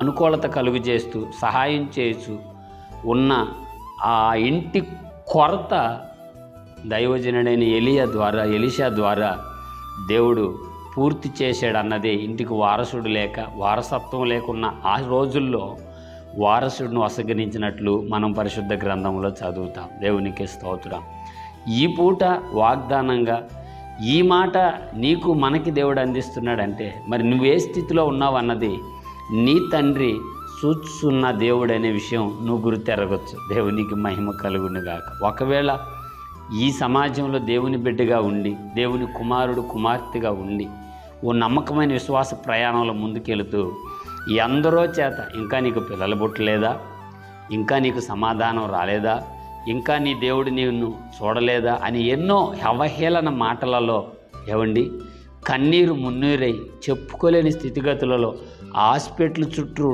అనుకూలత కలుగు చేస్తూ సహాయం చేస్తూ ఉన్న ఆ ఇంటి కొరత దైవజనుడైన ఎలీషా ద్వారా దేవుడు పూర్తి చేశాడు అన్నది. ఇంటికి వారసుడు లేక వారసత్వం లేకున్న ఆ రోజుల్లో వారసుడిని వసగనించినట్లు మనం పరిశుద్ధ గ్రంథంలో చదువుతాం. దేవునికి స్తోత్రం. ఈ పూట వాగ్దానంగా ఈ మాట నీకు మనకి దేవుడు అందిస్తున్నాడంటే మరి నువ్వే స్థితిలో ఉన్నావు అన్నది నీ తండ్రి చూస్తున్న దేవుడు అనే విషయం నువ్వు గుర్తెరగచ్చు. దేవునికి మహిమ కలుగునుగాక. ఒకవేళ ఈ సమాజంలో దేవుని బిడ్డగా ఉండి దేవుని కుమారుడు కుమార్తెగా ఉండి ఓ నమ్మకమైన విశ్వాస ప్రయాణంలో ముందుకెళుతూ ఎందరో చేత ఇంకా నీకు పిల్లలు పుట్టలేదా, ఇంకా నీకు సమాధానం రాలేదా, ఇంకా నీ దేవుడు నిన్ను చూడలేదా అని ఎన్నో అవహేళన మాటలలో కన్నీరు మున్నీరై చెప్పుకోలేని స్థితిగతులలో హాస్పిటల్ చుట్టూ